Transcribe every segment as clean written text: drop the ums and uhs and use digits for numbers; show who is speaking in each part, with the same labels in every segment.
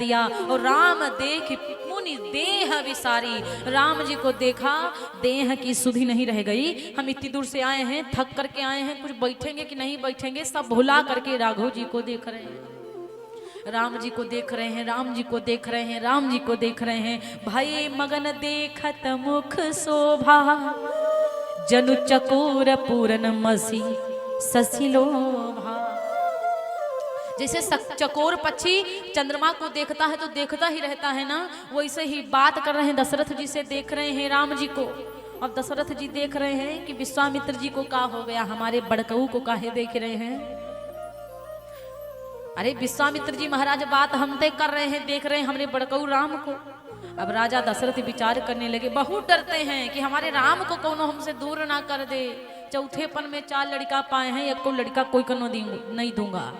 Speaker 1: दिया और राम देख मुनि देह विसारी। राम जी को देखा, देह की सुधि नहीं रह गई। हम इतनी दूर से आए हैं, थक करके आए हैं, कुछ बैठेंगे कि नहीं बैठेंगे, सब भुला करके राघव जी को देख रहे हैं। राम जी को देख रहे हैं, राम जी को देख रहे हैं, राम जी को देख रहे हैं। भाई मगन देखत मुख शोभा, जनु चकोर पूरन मसी ससिलोभा। जैसे चकोर पक्षी चंद्रमा को देखता है तो देखता ही रहता है ना, वैसे ही बात कर रहे हैं दशरथ जी से, देख रहे हैं राम जी को। अब दशरथ जी देख रहे हैं कि विश्वामित्र जी को क्या हो गया, हमारे बड़कऊ को काहे देख रहे हैं। अरे विश्वामित्र जी महाराज बात हम तय कर रहे हैं, देख रहे हैं हमारे बड़कऊ राम को। अब राजा दशरथ विचार करने लगे, बहुत डरते हैं कि हमारे राम को कौन हमसे दूर ना कर दे। चौथेपन में 4 लड़का पाए हैं, एक को लड़का कोई को नहीं दूंगा।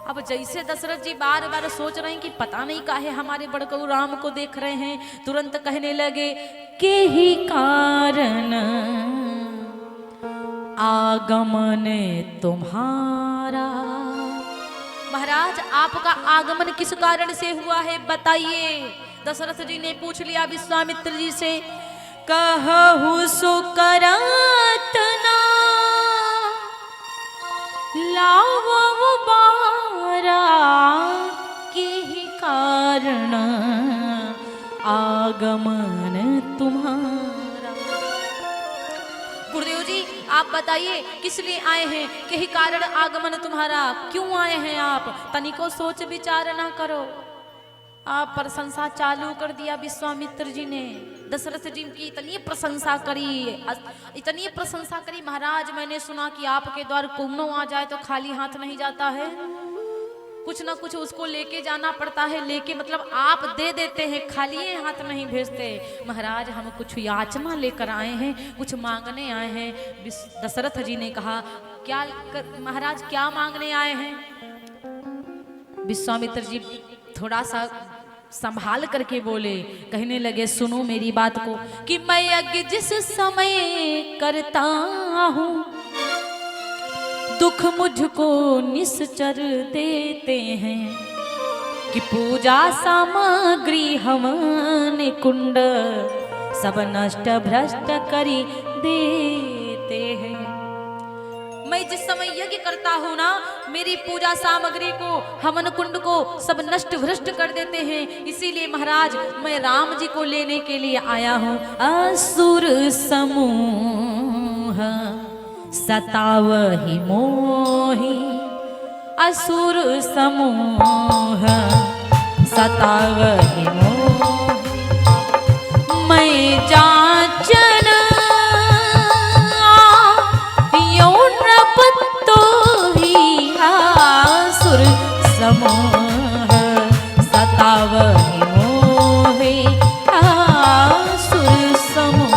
Speaker 1: अब जैसे दशरथ जी बार बार सोच रहे हैं कि पता नहीं काहे हमारे बड़कऊ राम को देख रहे हैं, तुरंत कहने लगे के ही कारण आगमन तुम्हारा। महाराज आपका आगमन किस कारण से हुआ है बताइए। दशरथ जी ने पूछ लिया विश्वामित्र जी से। कहु सो करतना लावो बारा, के कारण आगमन तुम्हारा। गुरुदेव जी आप बताइए किस लिए आए हैं, के ही कारण आगमन तुम्हारा, क्यों आए हैं आप, तनिको सोच विचार ना करो। आप प्रशंसा चालू कर दिया विश्वामित्र जी ने। दशरथ जी की इतनी प्रशंसा करी, महाराज मैंने सुना कि आपके द्वार कुम्नो आ जाए तो खाली हाथ नहीं जाता है, कुछ ना कुछ उसको लेके जाना पड़ता है, लेके मतलब आप दे देते हैं, खाली हाथ नहीं भेजते। महाराज हम कुछ याचना लेकर आए हैं, कुछ मांगने आए हैं। दशरथ जी ने कहा क्या महाराज क्या मांगने आए हैं। विश्वामित्र जी थोड़ा सा संभाल करके बोले, कहने लगे सुनो मेरी बात को, कि मैं यज्ञ जिस समय करता हूँ दुख मुझको निश्चर देते हैं, कि पूजा सामग्री हवन कुंड सब नष्ट भ्रष्ट करी देते हैं। मैं जिस समय यज्ञ करता हूँ ना, मेरी पूजा सामग्री को, हवन कुंड को सब नष्ट भ्रष्ट कर देते हैं। इसीलिए महाराज मैं राम जी को लेने के लिए आया हूँ। असुर समूह सतावहि मोहि, असुर समूह सतावहि मोहि, मैं जाचन समूह सतावहि मोहि, आसुर समूह।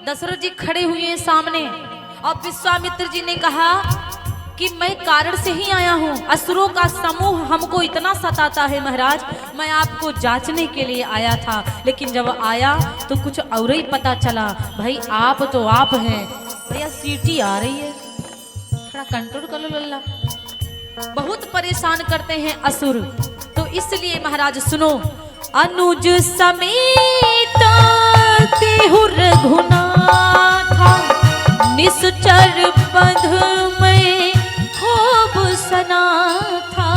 Speaker 1: दशरथ जी खड़े हुए हैं सामने। और विश्वामित्र जी ने कहा कि मैं कारण से ही आया हूँ, असुरों का समूह हमको इतना सताता है महाराज, मैं आपको जांचने के लिए आया था, लेकिन जब आया तो कुछ और ही पता चला। भाई आप तो आप हैं। भैया सीटी आ रही है, थोड़ा कंट्रोल कर लो लल्ला। बहुत परेशान करते हैं असुर, तो इसलिए महाराज सुनो। अनुज समेत तेहु रघुनाथा, निश्चर पद में खूब सना था।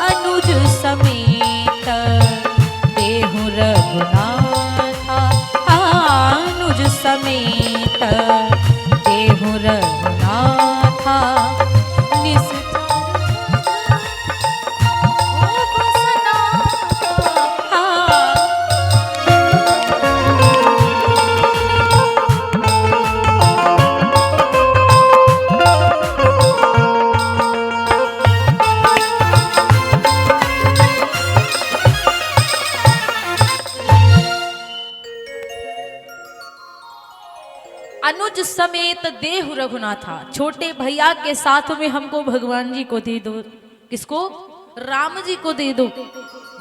Speaker 1: अनुज समेत तेहु रघुनाथा, अनुज समेत तेहु रघुनाथा, मुझ समेत देहु रघुनाथा, छोटे भैया के साथ में हमको भगवान जी को दे दो। किसको? राम जी को दे दो।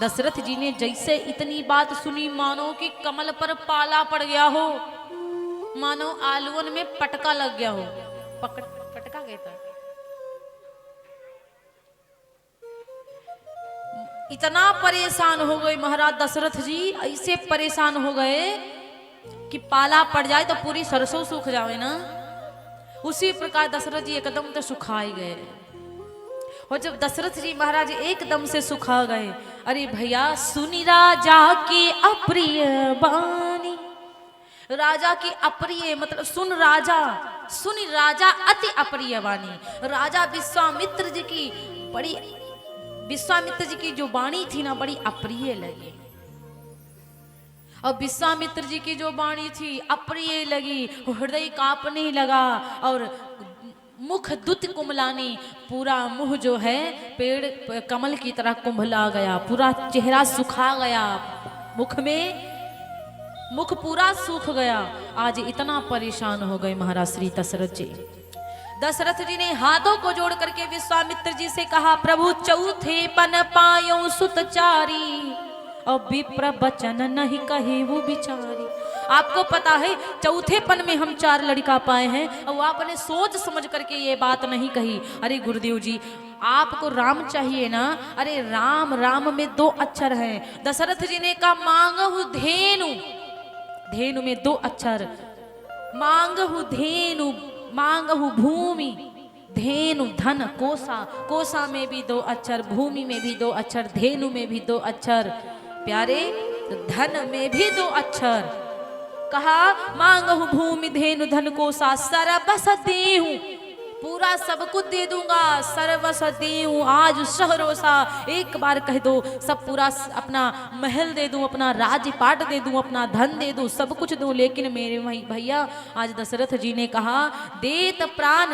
Speaker 1: दशरथ जी ने जैसे इतनी बात सुनी मानो कि कमल पर पाला पड़ गया हो, मानो आलूवन में पटका लग गया हो। पटका कहता है। इतना परेशान हो गए महाराज दशरथ जी, ऐसे परेशान हो गए कि पाला पड़ जाए तो पूरी सरसों सूख जाए ना, उसी प्रकार दशरथ जी एकदम तो सुखाए गए। और जब दशरथ जी महाराज एकदम से सुखा गए, अरे भैया सुनी राजा की अप्रिय बानी, राजा की अप्रिय मतलब सुन राजा अति अप्रिय वाणी। राजा विश्वामित्र जी की विश्वामित्र जी की जो वाणी थी ना बड़ी अप्रिय लगी। और विश्वामित्र जी की जो वाणी थी अप्रिय लगी, हृदय कांपने लगा और मुख दुत कुमलानी, पूरा मुंह जो है पेड़ कमल की तरह कुंभला गया, पूरा चेहरा सुखा गया, मुख पूरा सूख गया। आज इतना परेशान हो गए महाराज श्री दशरथ जी। दशरथ जी ने हाथों को जोड़ करके विश्वामित्र जी से कहा, प्रभु चौथे पन पायो सुतचारी, और विप्र बचन नहीं कहे वो बिचारी। आपको पता है चौथे पन में हम 4 लड़का पाए हैं और आपने सोच समझ करके ये बात नहीं कही। अरे गुरुदेव जी आपको राम चाहिए ना, अरे राम राम में 2 अक्षर हैं। दशरथ जी ने कहा मांगहु धेनु, धेनु में 2 अक्षर, मांगहु धेनु, मांगहु भूमि, धेनु धन कोसा, कोसा में भी 2 अक्षर, भूमि में भी 2 अक्षर, धेनु में भी 2 अक्षर। प्यारे धन में भी 2 अक्षर। कहा मांगहु भूमि धेनु धन कोसा, सर्वस देहूं, पूरा सब कुछ दे दूंगा, सर्वस देहूं आज शहरोसा। एक बार कह दो सब पूरा अपना महल दे दूं, अपना राजपाट दे दूं, अपना धन दे दूं, सब कुछ दूं। लेकिन मेरे भैया आज दशरथ जी ने कहा देत प्राण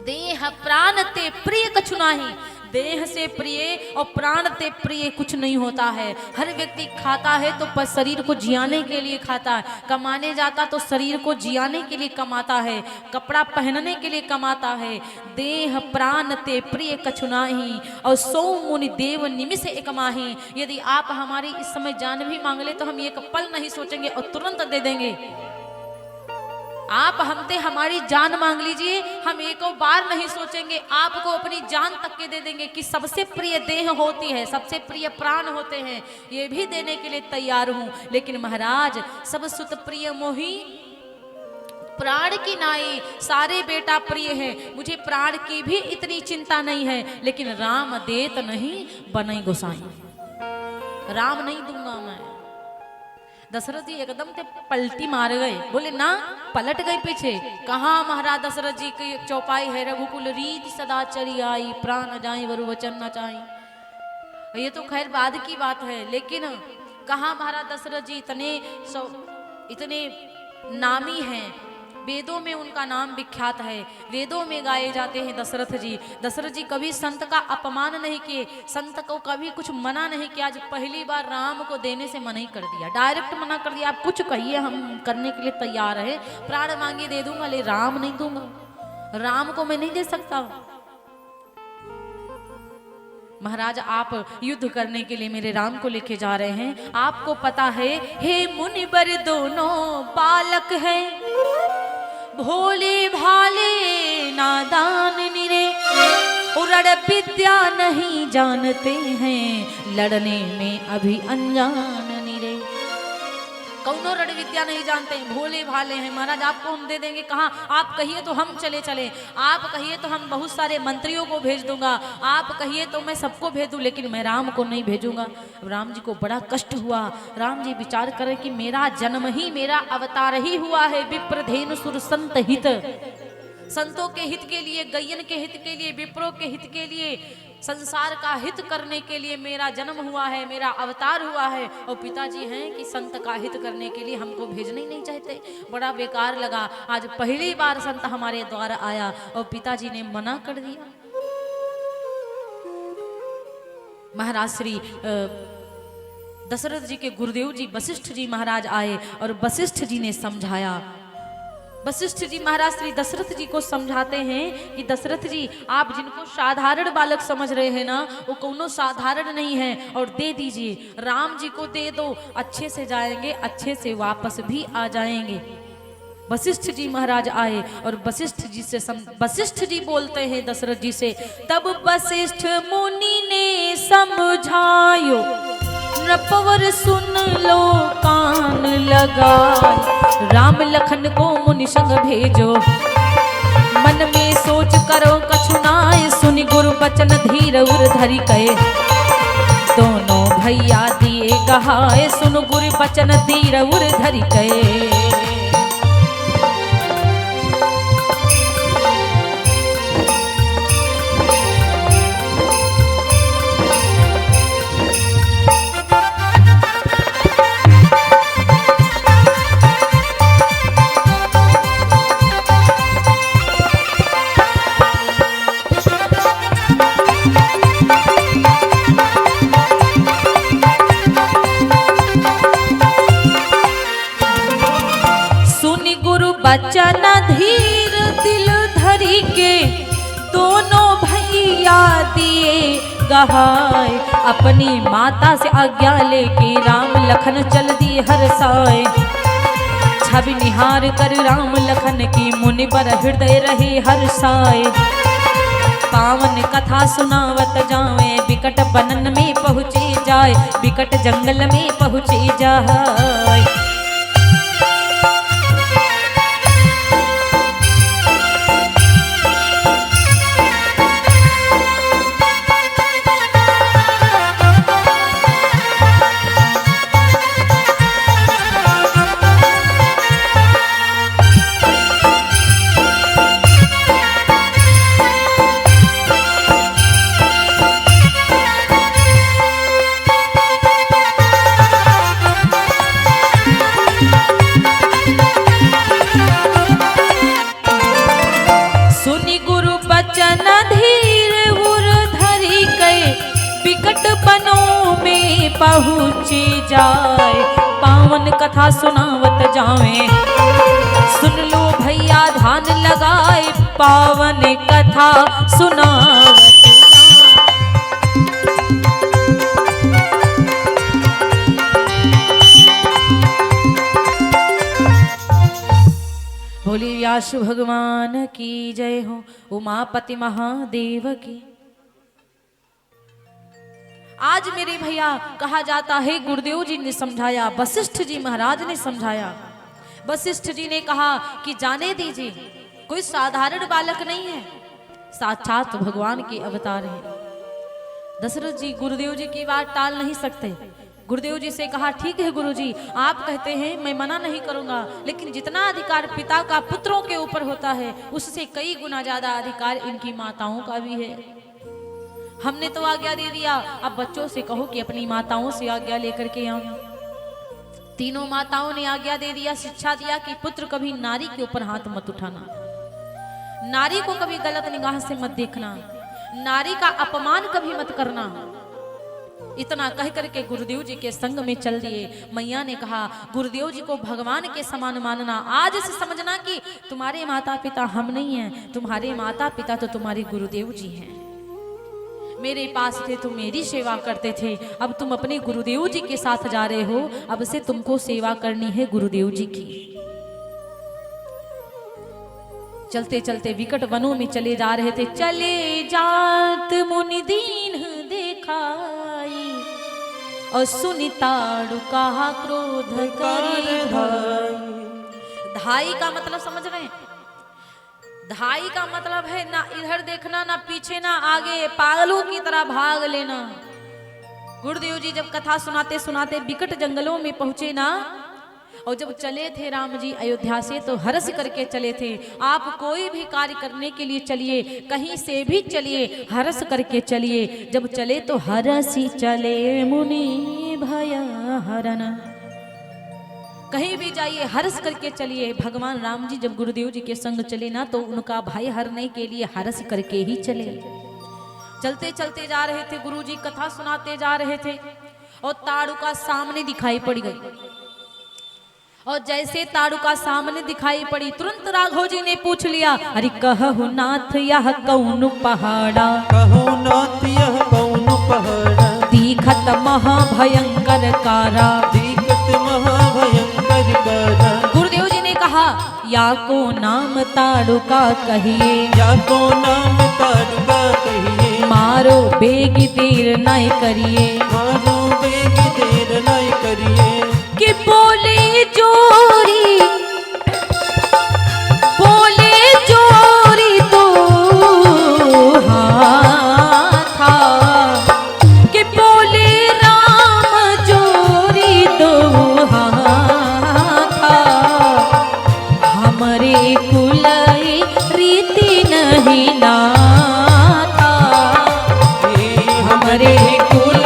Speaker 1: देह प्राण ते प्रिय कछु नाही, देह से प्रिय और प्राण ते प्रिय कुछ नहीं होता है। हर व्यक्ति खाता है तो पर शरीर को जियाने के लिए खाता है, कमाने जाता तो शरीर को जियाने के लिए कमाता है, कपड़ा पहनने के लिए कमाता है। देह प्राण ते प्रिय कछु नाही, और सौ मुनि देव निमिष एक माही। यदि आप हमारी इस समय जान भी मांग ले तो हम एक पल नहीं सोचेंगे और तुरंत दे देंगे। आप हमसे हमारी जान मांग लीजिए, हम एक बार नहीं सोचेंगे, आपको अपनी जान तक के दे देंगे। कि सबसे प्रिय देह होती है, सबसे प्रिय प्राण होते हैं, ये भी देने के लिए तैयार हूं। लेकिन महाराज सब सुत प्रिय मोही प्राण की नाई, सारे बेटा प्रिय हैं, मुझे प्राण की भी इतनी चिंता नहीं है। लेकिन राम देत नहीं बनई गोसाई, राम नहीं दूंगा मैं। दशरथ जी एकदम से पलटी मार गए, बोले ना, पलट गए पीछे। कहा महाराज दशरथ जी की चौपाई है, रघुकुल रीति सदा चली आई, प्राण जाए वरु वचन न चाहे। ये तो खैर बाद की बात है, लेकिन कहा महाराज दशरथ जी इतने नामी हैं, वेदों में उनका नाम विख्यात है, वेदों में गाए जाते हैं दशरथ जी। दशरथ जी कभी संत का अपमान नहीं किए, संत को कभी कुछ मना नहीं किया। आज पहली बार राम को देने से मना ही कर दिया, डायरेक्ट मना कर दिया। आप कुछ कहिए हम करने के लिए तैयार है, प्राण मांगे दे दूंगा, ले राम नहीं दूंगा, राम को मैं नहीं दे सकता। महाराज आप युद्ध करने के लिए मेरे राम को लेके जा रहे हैं, आपको पता है हे मुनिवर दोनों बालक हैं, भोले भाले नादान निरे, उड़ड़ विद्या नहीं जानते हैं, लड़ने में अभी अनजान निरे। कौनो रण विद्या नहीं जानते हैं, भोले भाले हैं। महाराज आपको हम दे देंगे, कहाँ आप कहिए तो हम चले चले, आप कहिए तो हम बहुत सारे मंत्रियों को भेज दूंगा, आप कहिए तो मैं सबको भेज दूं, लेकिन मैं राम को नहीं भेजूंगा। राम जी को बड़ा कष्ट हुआ। राम जी विचार करें कि मेरा जन्म ही, मेरा अवतार ही हुआ है विप्रधेनु सुर संत हित, संतों के हित के लिए, गैयन के हित के लिए, विप्रों के हित के लिए, संसार का हित करने के लिए मेरा जन्म हुआ है, मेरा अवतार हुआ है। और पिताजी हैं कि संत का हित करने के लिए हमको भेजने ही नहीं चाहते। बड़ा बेकार लगा, आज पहली बार संत हमारे द्वार आया और पिताजी ने मना कर दिया। महाराज श्री दशरथ जी के गुरुदेव जी वशिष्ठ जी महाराज आए और वशिष्ठ जी ने समझाया। वशिष्ठ जी महाराज श्री दशरथ जी को समझाते हैं कि दशरथ जी आप जिनको साधारण बालक समझ रहे हैं ना, वो कोनो साधारण नहीं है, और दे दीजिए, राम जी को दे दो, अच्छे से जाएंगे, अच्छे से वापस भी आ जाएंगे। वशिष्ठ जी महाराज आए और वशिष्ठ जी बोलते हैं दशरथ जी से, तब वशिष्ठ मुनि ने समझायो, नृपवर सुन लो कान लगाए, राम लखन को मुनि संग भेजो, मन में सोच करो कछुनाए, सुनि गुरु बचन धीर उर धरि कहे, दोनों भैया दिए गहाए, सुन गुरु बचन धीर उर धरि कहे। बचन धीर दिल धरी के, दोनों भैया दिए गहाए, अपनी माता से आज्ञा लेके राम लखन चल दिए हरसाए, छवि निहार कर राम लखन की मुनि पर हृदय रहे हर्षाए, पावन कथा सुनावत जावे, विकट बनन में पहुँचे जाए, विकट जंगल में पहुँचे जाए। पहुँची जाए, पावन कथा सुनावत जावे, सुन लो भैया ध्यान लगाए, पावन कथा सुनावत जाए। बोली व्यास भगवान की जय हो, उमापति महादेव की। आज मेरे भैया कहा जाता है गुरुदेव जी ने समझाया, वशिष्ठ जी महाराज ने समझाया। वशिष्ठ जी ने कहा कि जाने दीजिए, कोई साधारण बालक नहीं है, साक्षात भगवान के अवतार हैं। दशरथ जी गुरुदेव जी की बात टाल नहीं सकते। गुरुदेव जी से कहा, ठीक है गुरुजी, आप कहते हैं मैं मना नहीं करूंगा, लेकिन जितना अधिकार पिता का पुत्रों के ऊपर होता है, उससे कई गुना ज्यादा अधिकार इनकी माताओं का भी है। हमने तो आज्ञा दे दिया, अब बच्चों से कहो कि अपनी माताओं से आज्ञा लेकर के आओ। तीनों माताओं ने आज्ञा दे दिया, शिक्षा दिया कि पुत्र कभी नारी के ऊपर हाथ मत उठाना, नारी को कभी गलत निगाह से मत देखना, नारी का अपमान कभी मत करना। इतना कह करके गुरुदेव जी के संग में चल दिए। मैया ने कहा, गुरुदेव जी को भगवान के समान मानना, आज से समझना कि तुम्हारे माता पिता हम नहीं हैं, तुम्हारे माता पिता तो तुम्हारे गुरुदेव जी हैं। मेरे पास थे, तुम मेरी सेवा करते थे, अब तुम अपने गुरुदेव जी के साथ जा रहे हो, अब से तुमको सेवा करनी है गुरुदेव जी की। चलते चलते विकट वनों में चले जा रहे थे। चले जात मुनि दीन देखाई, और सुनिताड़ु कहा क्रोध करी धाई। धाई का मतलब समझ रहे हैं? धाई का मतलब है ना इधर देखना, ना पीछे, ना आगे, पागलों की तरह भाग लेना। गुरुदेव जी जब कथा सुनाते सुनाते विकट जंगलों में पहुंचे ना, और जब चले थे राम जी अयोध्या से, तो हर्ष करके चले थे। आप कोई भी कार्य करने के लिए चलिए, कहीं से भी चलिए, हर्ष करके चलिए। जब चले तो हर्षि चले मुनि भय हरन, कहीं भी जाइए हर्ष करके चलिए। भगवान राम जी जब गुरुदेव जी के संग चले ना, तो उनका भय हरने के लिए हर्ष करके ही चले। चलते चलते जा रहे थे, गुरु जी कथा सुनाते जा रहे थे, और ताड़ुका सामने दिखाई पड़ गई, और जैसे ताड़ुका सामने दिखाई पड़ी, तुरंत राघव जी ने पूछ लिया, अरे कहु नाथ यह कौन पहाड़ा,
Speaker 2: कहु नाथ यह कौन पहाड़ा,
Speaker 1: दिखत महाभयंकर कारा,
Speaker 2: दिखत महाभयंकर कारा।
Speaker 1: गुरुदेव जी ने कहा, या को नाम ताड़ुका कहिए,
Speaker 2: या को नाम ताड़ुका कहिए,
Speaker 1: मारो बेग देर नहीं करिए,
Speaker 2: मारो बेग देर नहीं करिए।
Speaker 1: कि बोले जोरी तो हाथा, कि बोले राम जोरी दो हाथा, हमरे कुल रीति नहीं नाथा, हमरे कुल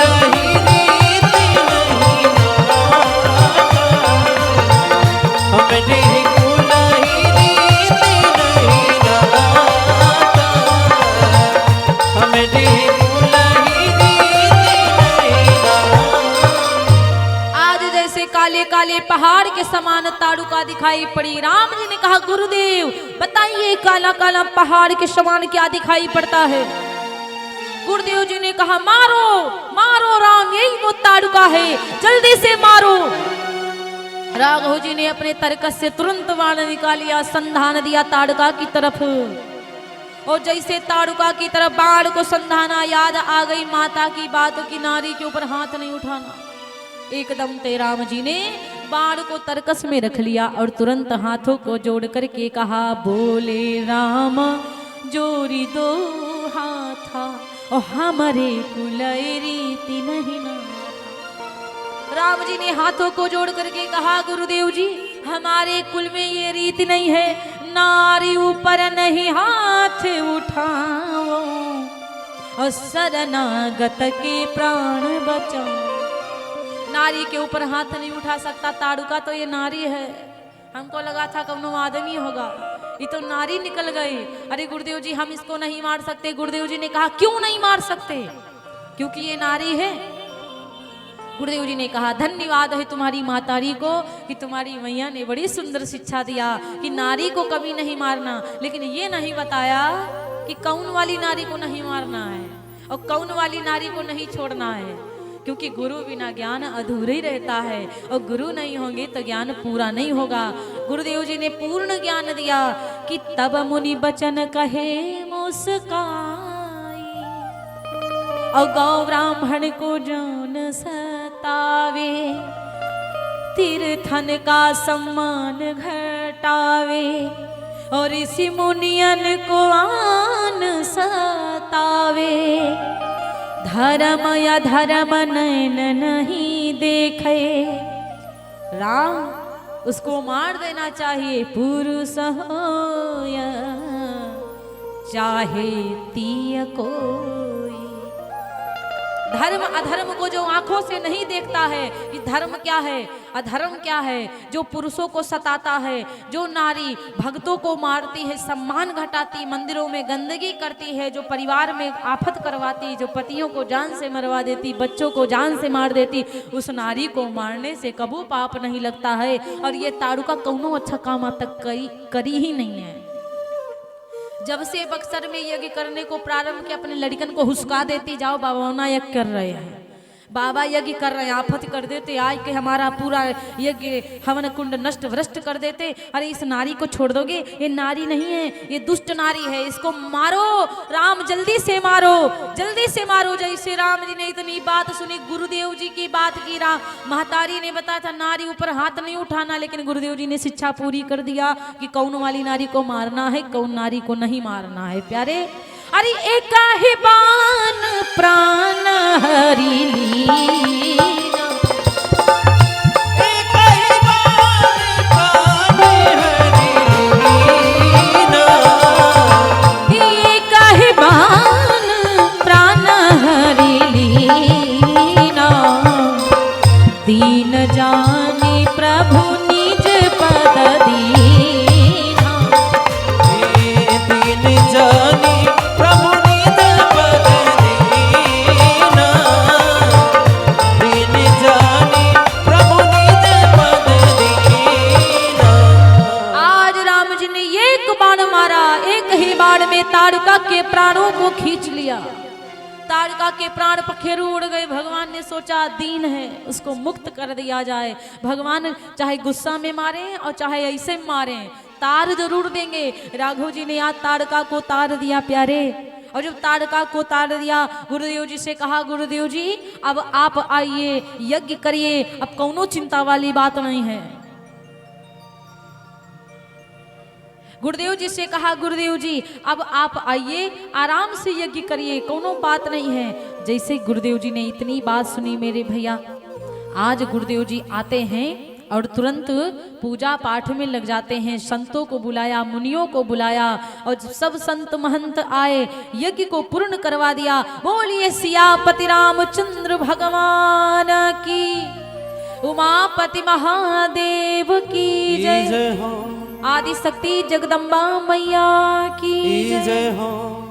Speaker 1: काले काले पहाड़ के समान ताड़ुका दिखाई पड़ी। राम जी ने कहा, गुरुदेव बताइए काला काला पहाड़ के समान क्या दिखाई पड़ता है। गुरुदेव जी ने कहा, मारो मारो राम, यही वो ताड़ुका है, जल्दी से मारो। राघव जी ने अपने तरकस से तुरंत बाण निकालिया, संधान दिया ताड़ुका की तरफ। और जैसे ताड़ुका की तरफ बाण को संधाना, याद आ गई माता की बात की, नारी के ऊपर हाथ नहीं उठाना। एकदम ते राम जी ने बाण को तरकस में रख लिया और तुरंत हाथों को जोड़ करके कहा, बोले राम जोड़ी दो हाथा, और हमारे कुल रीति नहीं ना। राम जी ने हाथों को जोड़ करके कहा, गुरुदेव जी हमारे कुल में ये रीति नहीं है, नारी ऊपर नहीं हाथ उठाओ, और शरणागत के प्राण बचाओ। नारी के ऊपर हाथ नहीं उठा सकता ताड़ुका, तो ये नारी है। हमको लगा था कौनो आदमी होगा, ये तो नारी निकल गई। अरे गुरुदेव जी हम इसको नहीं मार सकते। गुरुदेव जी ने कहा, क्यों नहीं मार सकते? क्योंकि ये नारी है। गुरुदेव जी ने कहा, धन्यवाद है तुम्हारी मातारी को कि तुम्हारी मैया ने बड़ी सुंदर शिक्षा दिया कि नारी को कभी नहीं मारना, लेकिन ये नहीं बताया कि कौन वाली नारी को नहीं मारना है और कौन वाली नारी को नहीं छोड़ना है। क्योंकि गुरु बिना ज्ञान अधूरा ही रहता है, और गुरु नहीं होंगे तो ज्ञान पूरा नहीं होगा। गुरुदेव जी ने पूर्ण ज्ञान दिया कि तब मुनि बचन कहे मुस्काई, और गौ ब्राह्मण को जौन सतावे, तीर्थन का सम्मान घटावे, और इसी मुनियन को आन सतावे, धर्म या धर्म नैन नहीं देखे। राम उसको मार देना चाहिए, पुरुष हो या चाहे तीय कोई। धर्म अधर्म को जो आंखों से नहीं देखता है कि धर्म क्या है अधर्म क्या है, जो पुरुषों को सताता है, जो नारी भक्तों को मारती है, सम्मान घटाती, मंदिरों में गंदगी करती है, जो परिवार में आफत करवाती, जो पतियों को जान से मरवा देती, बच्चों को जान से मार देती, उस नारी को मारने से कबू पाप नहीं लगता है। और ये ताड़ुका कौनो अच्छा काम अब तक करी ही नहीं है। जब से बक्सर में यज्ञ करने को प्रारंभ किया, अपने लड़कन को हुस्का देती, जाओ बाबा यज्ञ कर रहे हैं, बाबा यज्ञ कर रहे हैं, आफत कर देते, आज के हमारा पूरा यज्ञ हवन कुंड नष्ट भ्रष्ट कर देते। अरे इस नारी को छोड़ दोगे? ये नारी नहीं है, ये दुष्ट नारी है, इसको मारो। राम जल्दी से मारो, जल्दी से मारो। जैसे राम जी ने इतनी बात सुनी, गुरुदेव जी की बात की, राम महतारी ने बताया था नारी ऊपर हाथ नहीं उठाना, लेकिन गुरुदेव जी ने शिक्षा पूरी कर दिया कि कौन वाली नारी को मारना है, कौन नारी को नहीं मारना है। प्यारे, अरे एक ही बान प्राण हरि लीना,
Speaker 2: एक ही बान प्राण हरि लीना,
Speaker 1: एक ही बान प्राण हरि लीना, दीन जाने प्रभु निज पद दीना,
Speaker 2: दीन जानी प्रभु निज पद
Speaker 1: ताड़का के प्राण पखेरु उड़ गए। भगवान ने सोचा दीन है, उसको मुक्त कर दिया जाए। भगवान चाहे गुस्सा में मारे और चाहे ऐसे मारे, तार जरूर देंगे। राघव जी ने आज ताड़का को तार दिया प्यारे। और जब ताड़का को तार दिया, गुरुदेव जी से कहा, गुरुदेव जी अब आप आइए, यज्ञ करिए, अब कौनो चिंता वाली बात नहीं है। गुरुदेव जी से कहा, गुरुदेव जी अब आप आइए, आराम से यज्ञ करिए, कोनो बात नहीं है। जैसे गुरुदेव जी ने इतनी बात सुनी मेरे भैया, आज गुरुदेव जी आते हैं और तुरंत पूजा पाठ में लग जाते हैं। संतों को बुलाया, मुनियों को बुलाया और सब संत महंत आए, यज्ञ को पूर्ण करवा दिया। बोलिए सियापति रामचंद्र भगवान की, उमापति महादेव की जय।
Speaker 2: जय हो,
Speaker 1: आदि शक्ति जगदम्बा मैया की
Speaker 2: जय हो।